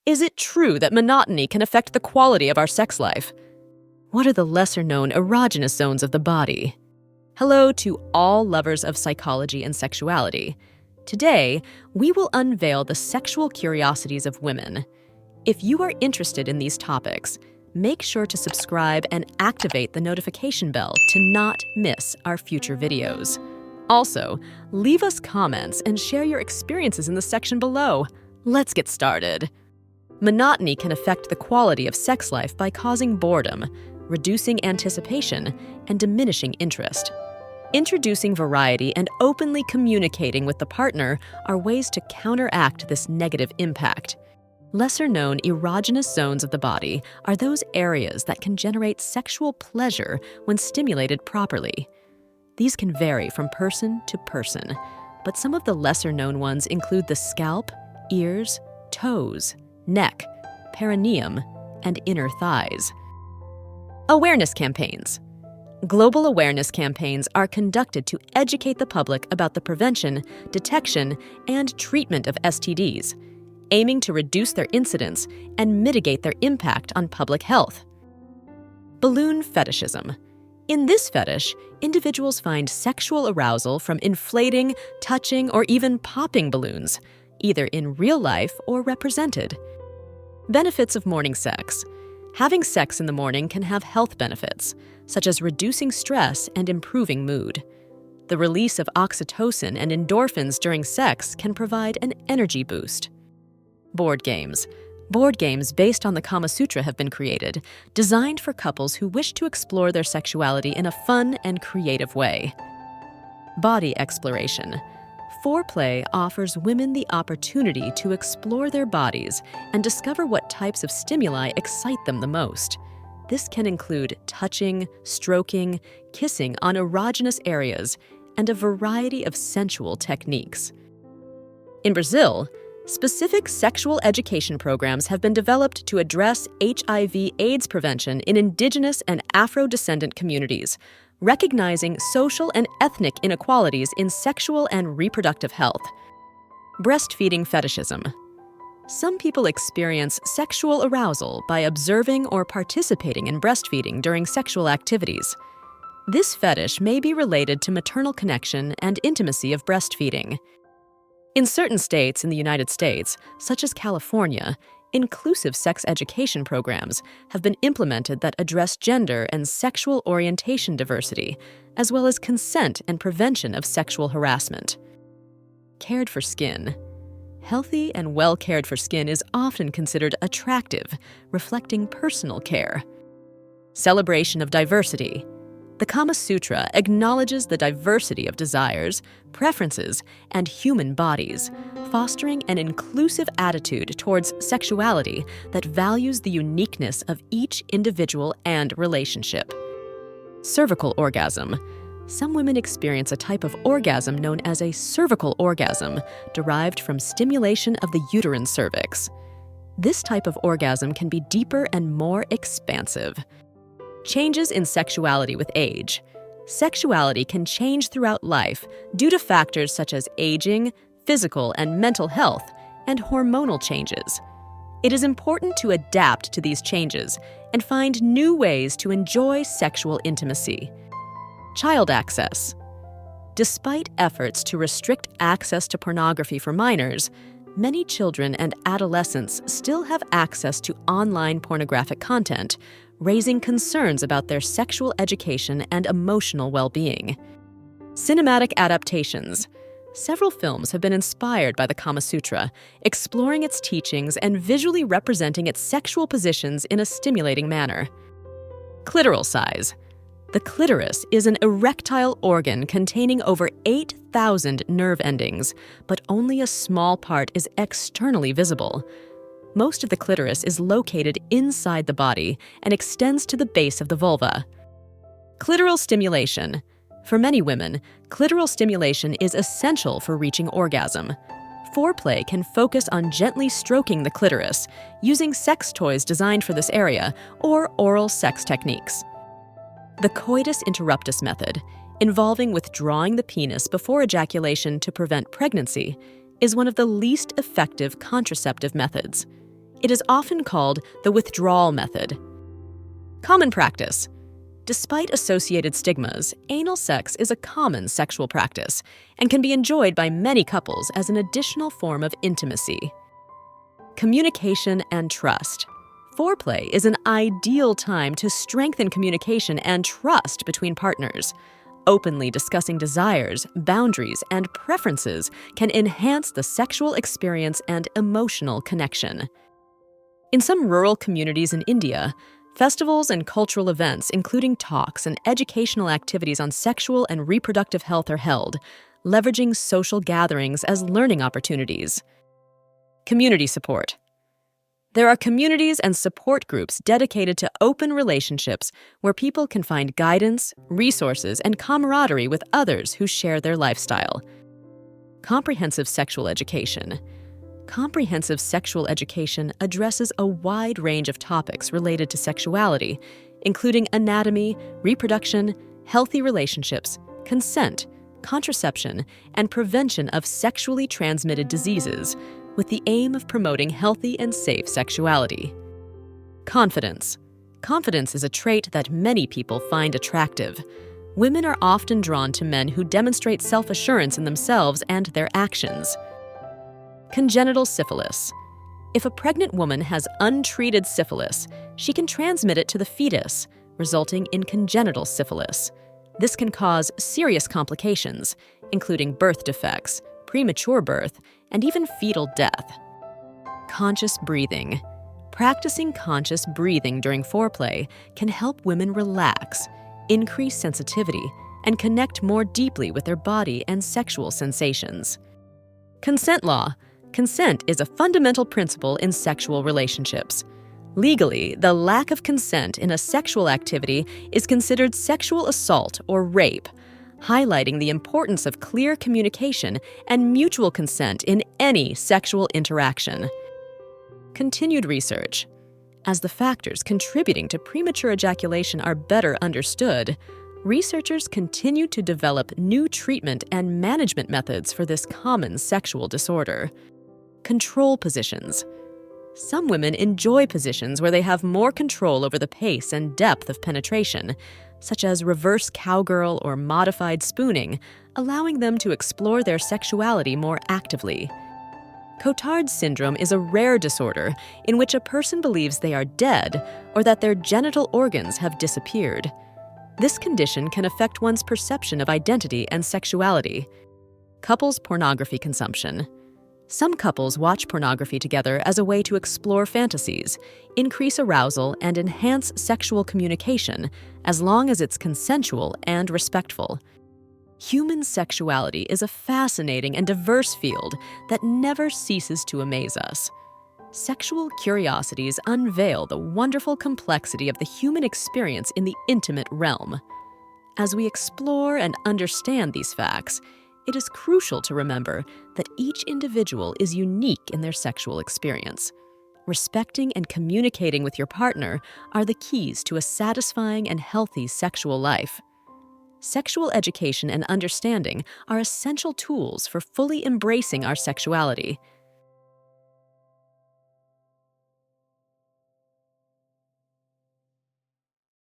Is it true that monotony can affect the quality of our sex life? What are the lesser-known erogenous zones of the body? Hello to all lovers of psychology and sexuality. Today, we will unveil the sexual curiosities of women. If you are interested in these topics, make sure to subscribe and activate the notification bell to not miss our future videos. Also, leave us comments and share your experiences in the section below. Let's get started. Monotony can affect the quality of sex life by causing boredom, reducing anticipation, and diminishing interest. Introducing variety and openly communicating with the partner are ways to counteract this negative impact. Lesser-known erogenous zones of the body are those areas that can generate sexual pleasure when stimulated properly. These can vary from person to person, but some of the lesser-known ones include the scalp, ears, toes, neck, perineum, and inner thighs. Awareness campaigns. Global awareness campaigns are conducted to educate the public about the prevention, detection, and treatment of STDs, aiming to reduce their incidence and mitigate their impact on public health. Balloon fetishism. In this fetish, individuals find sexual arousal from inflating, touching, or even popping balloons, either in real life or represented. Benefits of morning sex. Having sex in the morning can have health benefits, such as reducing stress and improving mood. The release of oxytocin and endorphins during sex can provide an energy boost. Board games. Board games based on the Kama Sutra have been created, designed for couples who wish to explore their sexuality in a fun and creative way. Body exploration. Foreplay offers women the opportunity to explore their bodies and discover what types of stimuli excite them the most. This can include touching, stroking, kissing on erogenous areas, and a variety of sensual techniques. In Brazil, specific sexual education programs have been developed to address HIV/AIDS prevention in indigenous and Afro-descendant communities, recognizing social and ethnic inequalities in sexual and reproductive health. Breastfeeding fetishism. Some people experience sexual arousal by observing or participating in breastfeeding during sexual activities. This fetish may be related to maternal connection and intimacy of breastfeeding. In certain states in the United States, such as California, inclusive sex education programs have been implemented that address gender and sexual orientation diversity, as well as consent and prevention of sexual harassment. Cared for skin. Healthy and well cared for skin is often considered attractive, reflecting personal care. Celebration of diversity. The Kama Sutra acknowledges the diversity of desires, preferences, and human bodies, fostering an inclusive attitude towards sexuality that values the uniqueness of each individual and relationship. Cervical orgasm. Some women experience a type of orgasm known as a cervical orgasm, derived from stimulation of the uterine cervix. This type of orgasm can be deeper and more expansive. Changes in sexuality with age. Sexuality can change throughout life due to factors such as aging, physical and mental health, and hormonal changes. It is important to adapt to these changes and find new ways to enjoy sexual intimacy. Child access. Despite efforts to restrict access to pornography for minors, many children and adolescents still have access to online pornographic content, raising concerns about their sexual education and emotional well-being. Cinematic adaptations. Several films have been inspired by the Kama Sutra, exploring its teachings and visually representing its sexual positions in a stimulating manner. Clitoral size. The clitoris is an erectile organ containing over 8,000 nerve endings, but only a small part is externally visible. Most of the clitoris is located inside the body and extends to the base of the vulva. Clitoral stimulation. For many women, clitoral stimulation is essential for reaching orgasm. Foreplay can focus on gently stroking the clitoris, using sex toys designed for this area, or oral sex techniques. The coitus interruptus method, involving withdrawing the penis before ejaculation to prevent pregnancy, is one of the least effective contraceptive methods. It is often called the withdrawal method. Common practice. Despite associated stigmas, anal sex is a common sexual practice and can be enjoyed by many couples as an additional form of intimacy. Communication and trust. Foreplay is an ideal time to strengthen communication and trust between partners. Openly discussing desires, boundaries, and preferences can enhance the sexual experience and emotional connection. In some rural communities in India, festivals and cultural events, including talks and educational activities on sexual and reproductive health, are held, leveraging social gatherings as learning opportunities. Community support. There are communities and support groups dedicated to open relationships where people can find guidance, resources, and camaraderie with others who share their lifestyle. Comprehensive sexual education. Comprehensive sexual education addresses a wide range of topics related to sexuality, including anatomy, reproduction, healthy relationships, consent, contraception, and prevention of sexually transmitted diseases, with the aim of promoting healthy and safe sexuality. Confidence. Confidence is a trait that many people find attractive. Women are often drawn to men who demonstrate self-assurance in themselves and their actions. Congenital syphilis. If a pregnant woman has untreated syphilis, she can transmit it to the fetus, resulting in congenital syphilis. This can cause serious complications, including birth defects, premature birth, and even fetal death. Conscious breathing. Practicing conscious breathing during foreplay can help women relax, increase sensitivity, and connect more deeply with their body and sexual sensations. Consent law. Consent is a fundamental principle in sexual relationships. Legally, the lack of consent in a sexual activity is considered sexual assault or rape, highlighting the importance of clear communication and mutual consent in any sexual interaction. Continued research. As the factors contributing to premature ejaculation are better understood, researchers continue to develop new treatment and management methods for this common sexual disorder. Control positions. Some women enjoy positions where they have more control over the pace and depth of penetration, such as reverse cowgirl or modified spooning, allowing them to explore their sexuality more actively. Cotard's syndrome is a rare disorder in which a person believes they are dead or that their genital organs have disappeared. This condition can affect one's perception of identity and sexuality. Couples pornography consumption. Some couples watch pornography together as a way to explore fantasies, increase arousal, and enhance sexual communication, as long as it's consensual and respectful. Human sexuality is a fascinating and diverse field that never ceases to amaze us. Sexual curiosities unveil the wonderful complexity of the human experience in the intimate realm. As we explore and understand these facts, it is crucial to remember that each individual is unique in their sexual experience. Respecting and communicating with your partner are the keys to a satisfying and healthy sexual life. Sexual education and understanding are essential tools for fully embracing our sexuality.